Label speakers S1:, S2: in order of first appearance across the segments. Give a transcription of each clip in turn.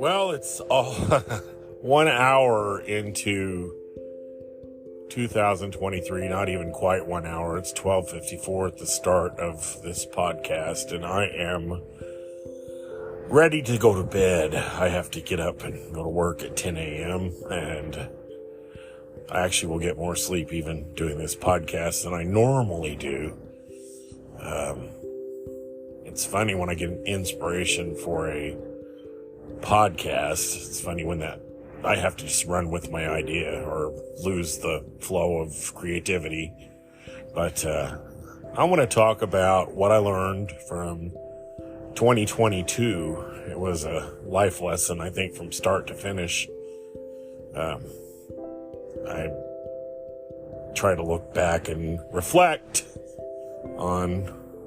S1: Well, it's all 1 hour into 2023, not even quite 1 hour. It's 12:54 at the start of this podcast, and I am ready to go to bed. I have to get up and go to work at 10 a.m., and I actually will get more sleep even doing this podcast than I normally do. It's funny when I get an inspiration for a podcast. It's funny when I have to just run with my idea or lose the flow of creativity. But I want to talk about what I learned from 2022. It was a life lesson, I think, from start to finish. I try to look back and reflect on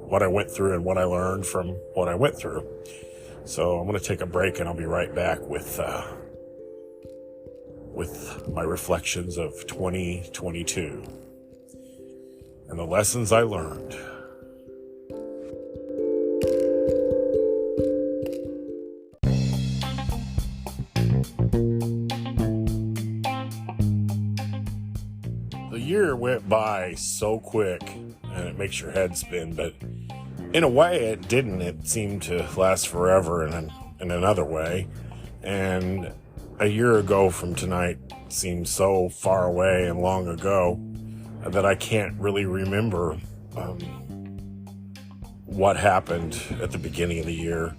S1: what I went through and what I learned from what I went through. So I'm going to take a break and I'll be right back with my reflections of 2022 and the lessons I learned. The year went by so quick and it makes your head spin, but in a way it didn't. It seemed to last forever in another way. And a year ago from tonight seems so far away and long ago that I can't really remember what happened at the beginning of the year.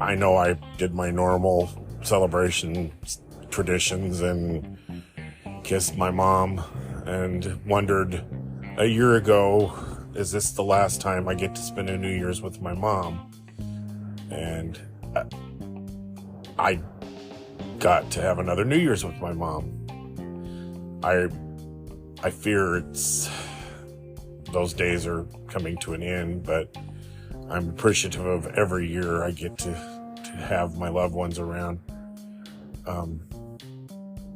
S1: I know I did my normal celebration traditions and kissed my mom and wondered a year ago, is this the last time I get to spend a New Year's with my mom? And I got to have another New Year's with my mom. I fear those days are coming to an end, but I'm appreciative of every year I get to have my loved ones around.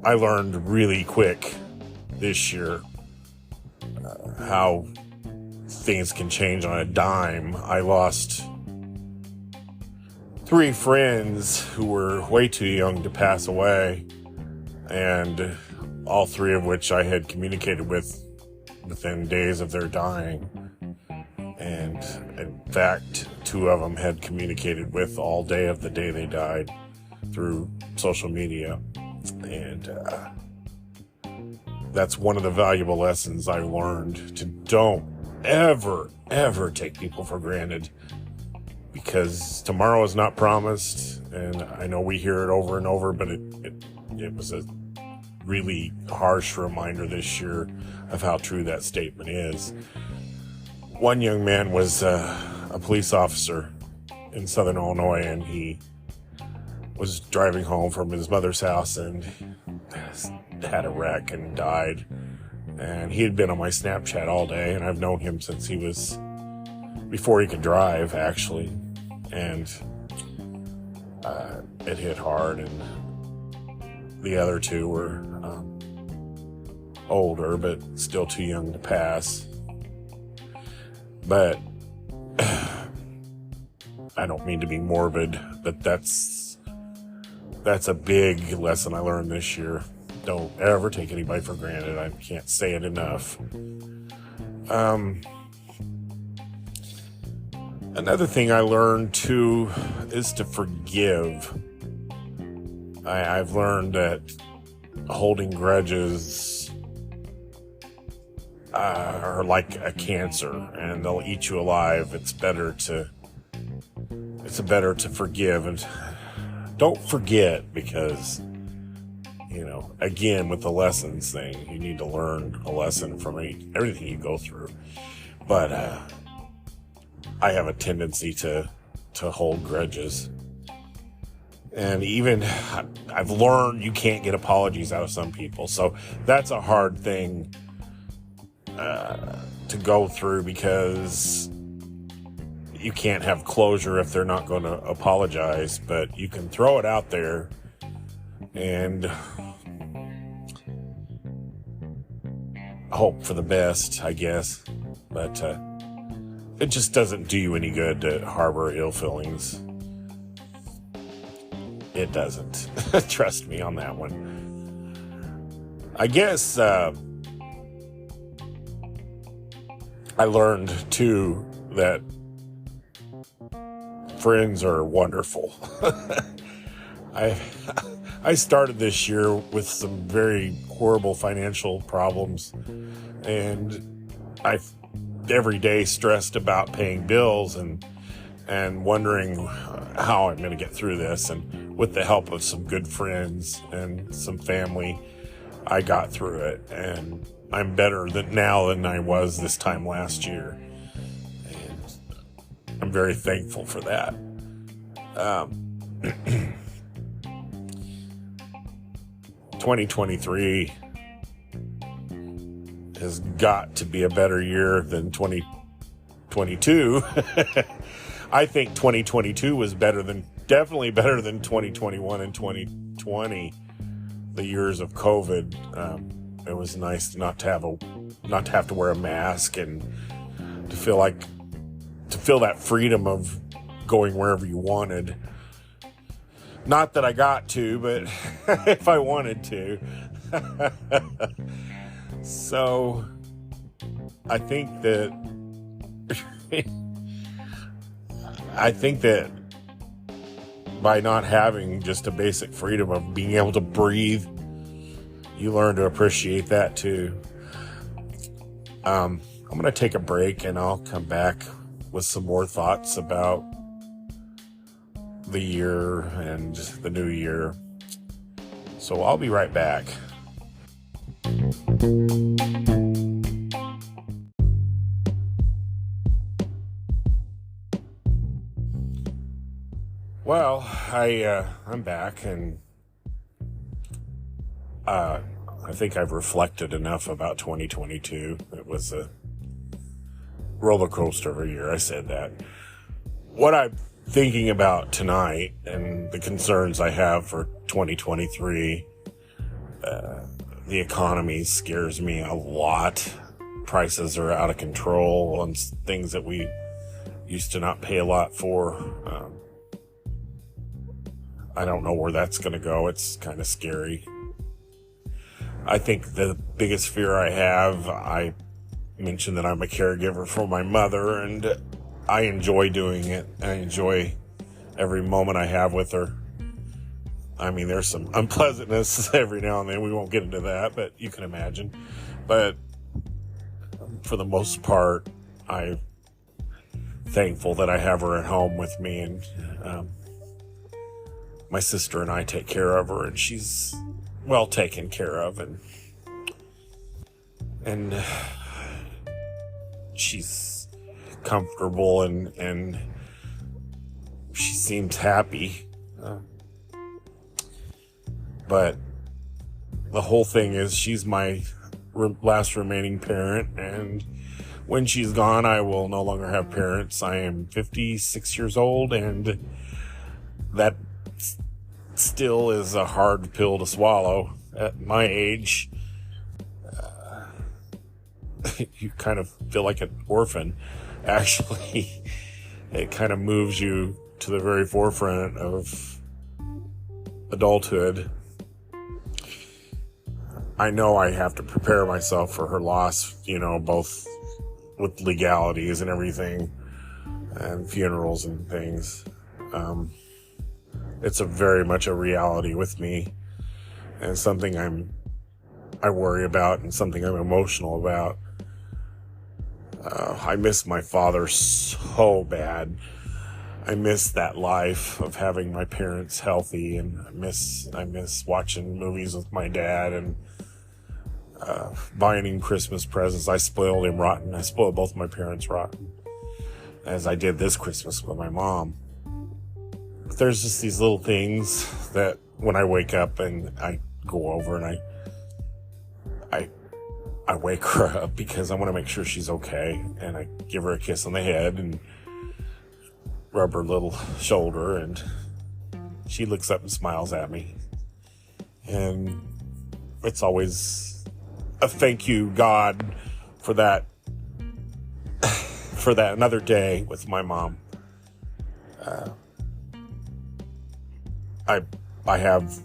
S1: I learned really quick this year how things can change on a dime. I lost 3 friends who were way too young to pass away, and all 3 of which I had communicated with within days of their dying. And in fact, 2 of them had communicated with all day of the day they died through social media. And that's one of the valuable lessons I learned, to don't ever take people for granted, because tomorrow is not promised. And I know we hear it over and over, but it was a really harsh reminder this year of how true that statement is. One young man was a police officer in Southern Illinois, and he was driving home from his mother's house and had a wreck and died. And he had been on my Snapchat all day, and I've known him since before he could drive, actually. And it hit hard, and the other 2 were older, but still too young to pass. But I don't mean to be morbid, but that's a big lesson I learned this year. Don't ever take anybody for granted. I can't say it enough. Another thing I learned too is to forgive. I've learned that holding grudges are like a cancer, and they'll eat you alive. It's better to forgive and don't forget, because again, with the lessons thing, you need to learn a lesson from everything you go through. But I have a tendency to hold grudges. And even I've learned you can't get apologies out of some people. So that's a hard thing to go through, because you can't have closure if they're not going to apologize. But you can throw it out there and hope for the best, I guess. But it just doesn't do you any good to harbor ill feelings. It doesn't. Trust me on that one. I guess I learned too that friends are wonderful. I started this year with some very horrible financial problems, and I every day stressed about paying bills and wondering how I'm going to get through this. And with the help of some good friends and some family, I got through it, and I'm better now than I was this time last year. And I'm very thankful for that. 2023 has got to be a better year than 2022. I think 2022 was definitely better than 2021 and 2020, the years of COVID. It was nice to not to have to wear a mask, and to feel that freedom of going wherever you wanted. Not that I got to, but if I wanted to. So I think that by not having just a basic freedom of being able to breathe, you learn to appreciate that too. I'm going to take a break, and I'll come back with some more thoughts about the year and the new year. So I'll be right back. Well, I'm back, and I think I've reflected enough about 2022. It was a roller coaster of a year. I said that. What I'm thinking about tonight and the concerns I have for 2023, the economy scares me a lot. Prices are out of control on things that we used to not pay a lot for. I don't know where that's going to go. It's kind of scary. I think the biggest fear I mentioned that I'm a caregiver for my mother, and I enjoy doing it. I enjoy every moment I have with her. I mean, there's some unpleasantness every now and then. We won't get into that, but you can imagine. But for the most part, I'm thankful that I have her at home with me, and my sister and I take care of her, and she's well taken care of, and she's comfortable, and she seems happy. But the whole thing is, she's my last remaining parent, and when she's gone, I will no longer have parents. I am 56 years old, and that still is a hard pill to swallow. At my age, you kind of feel like an orphan. Actually, it kind of moves you to the very forefront of adulthood. I know I have to prepare myself for her loss, both with legalities and everything, and funerals and things. It's very much a reality with me, and something I worry about, and something I'm emotional about. I miss my father so bad. I miss that life of having my parents healthy, and I miss watching movies with my dad, and buying him Christmas presents. I spoiled him rotten. I spoiled both my parents rotten, as I did this Christmas with my mom. But there's just these little things that when I wake up and I go over and I wake her up because I want to make sure she's okay, and I give her a kiss on the head and rub her little shoulder, and she looks up and smiles at me. And it's always a thank you, God, for that for that another day with my mom. I have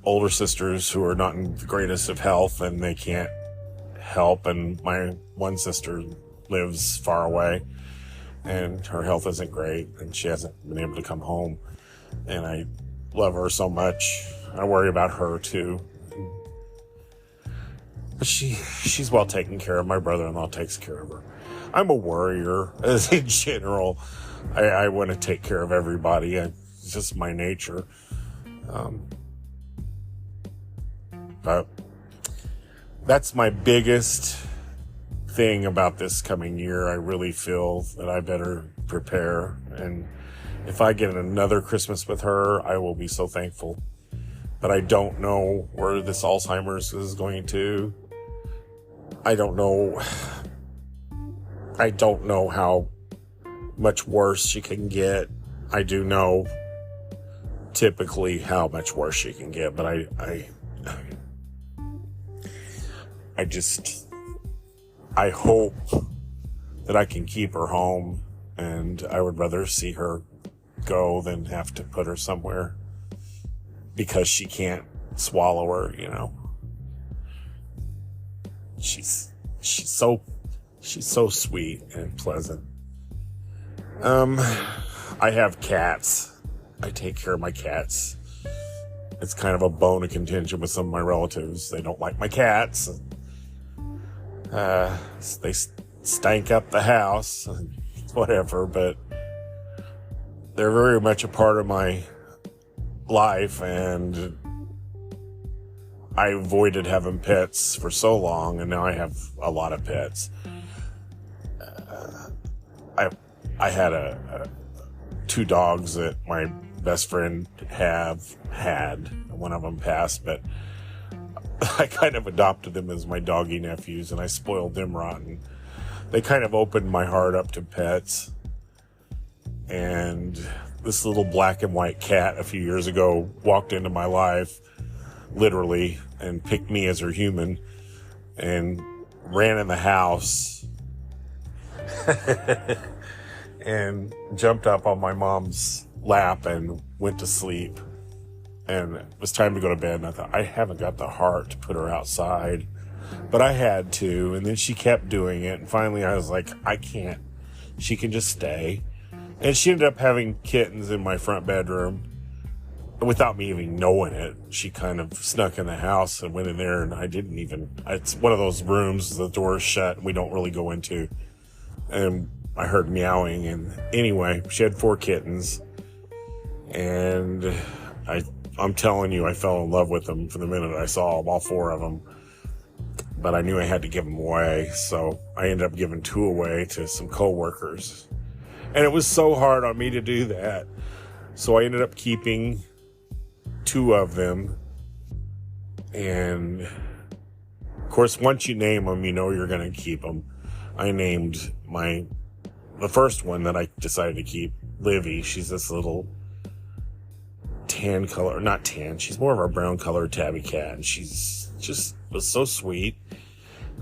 S1: older sisters who are not in the greatest of health and they can't help, and my one sister lives far away and her health isn't great and she hasn't been able to come home, and I love her so much. I worry about her too, but she's well taken care of. My brother-in-law takes care of her. I'm a worrier as in general. I want to take care of everybody. It's just my nature. But that's my biggest thing about this coming year. I really feel that I better prepare. And if I get another Christmas with her, I will be so thankful. But I don't know where this Alzheimer's is going to. I don't know how much worse she can get. I do know typically how much worse she can get, but I hope that I can keep her home, and I would rather see her go than have to put her somewhere because she can't swallow her, you know. She's so sweet and pleasant. I have cats. I take care of my cats. It's kind of a bone of contention with some of my relatives. They don't like my cats. They stank up the house, whatever, but they're very much a part of my life, and I avoided having pets for so long, and now I have a lot of pets. I had two dogs that my best friend had. One of them passed, but I kind of adopted them as my doggy nephews, and I spoiled them rotten. They kind of opened my heart up to pets. And this little black and white cat a few years ago walked into my life, literally, and picked me as her human and ran in the house and jumped up on my mom's lap and went to sleep. And it was time to go to bed, and I thought, I haven't got the heart to put her outside, but I had to. And then she kept doing it, and finally I was like, I can't. She can just stay. And she ended up having kittens in my front bedroom without me even knowing it. She kind of snuck in the house and went in there, and it's one of those rooms, the door is shut, and we don't really go into. And I heard meowing, and anyway, she had 4 kittens, and I'm telling you, I fell in love with them from the minute I saw them, all 4 of them. But I knew I had to give them away, so I ended up giving 2 away to some coworkers. And it was so hard on me to do that. So I ended up keeping 2 of them. And of course, once you name them, you know you're going to keep them. I named the first one that I decided to keep, Livy. She's this little tan color, not tan, she's more of a brown colored tabby cat, and she's just was so sweet.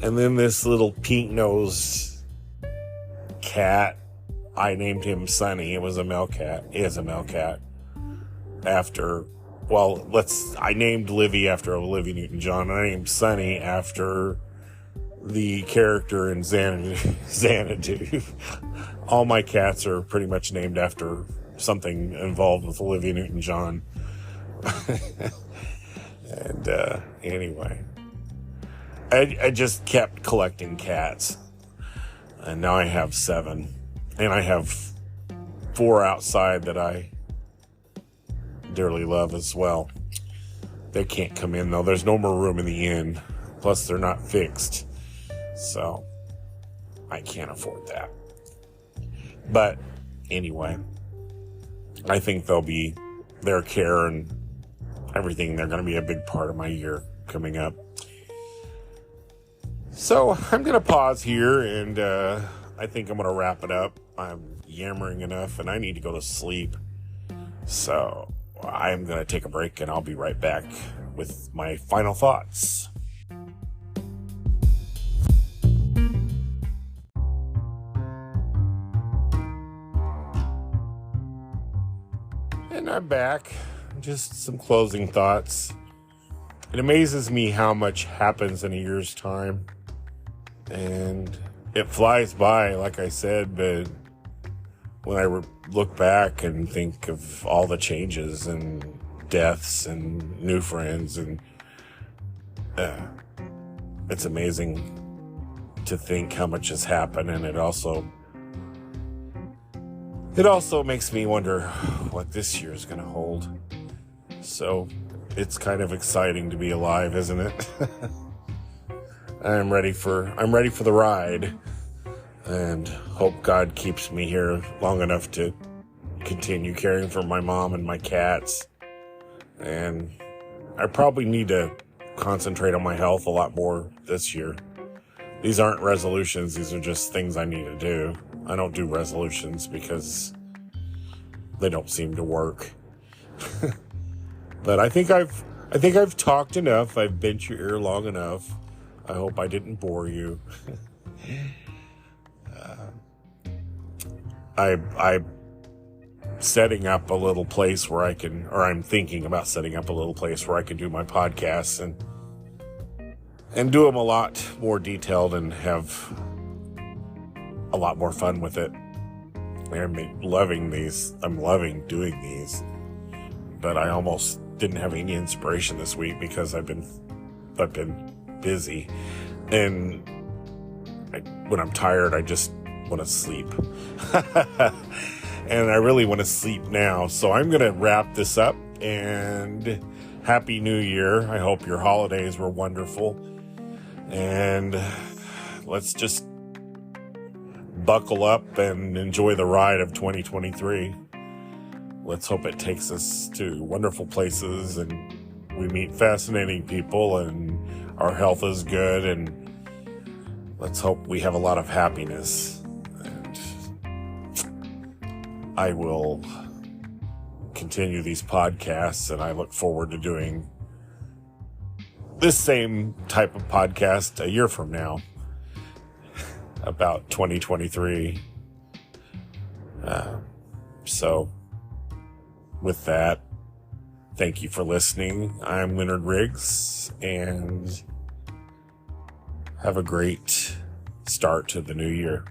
S1: And then this little pink nosed cat, I named him Sunny. It was a male cat. He is a male cat. I named Livy after Olivia Newton-John, and I named Sunny after the character in Xanadu. All my cats are pretty much named after something involved with Olivia Newton-John. And anyway, I just kept collecting cats, and now I have 7, and I have 4 outside that I dearly love as well. They can't come in though. There's no more room in the inn. Plus they're not fixed, so I can't afford that. But anyway, I think their care and everything, they're going to be a big part of my year coming up. So I'm going to pause here, and I think I'm going to wrap it up. I'm yammering enough, and I need to go to sleep. So I'm going to take a break, and I'll be right back with my final thoughts. And I'm back. Just some closing thoughts. It amazes me how much happens in a year's time. And it flies by, like I said, but when I look back and think of all the changes and deaths and new friends, and it's amazing to think how much has happened. And it also makes me wonder what this year is going to hold. So it's kind of exciting to be alive, isn't it? I'm ready for the ride, and hope God keeps me here long enough to continue caring for my mom and my cats. And I probably need to concentrate on my health a lot more this year. These aren't resolutions, these are just things I need to do. I don't do resolutions because they don't seem to work. But I think I've talked enough. I've bent your ear long enough. I hope I didn't bore you. I'm setting up a little place where I'm thinking about setting up a little place where I can do my podcasts and do them a lot more detailed and have a lot more fun with it. I'm loving these. I'm loving doing these. But I almost didn't have any inspiration this week because I've been busy, and when I'm tired, I just want to sleep. And I really want to sleep now. So I'm going to wrap this up, and Happy New Year. I hope your holidays were wonderful. And let's just buckle up and enjoy the ride of 2023. Let's hope it takes us to wonderful places and we meet fascinating people and our health is good, and let's hope we have a lot of happiness. And I will continue these podcasts, and I look forward to doing this same type of podcast a year from now about 2023. So with that, thank you for listening. I'm Leonard Riggs, and have a great start to the new year.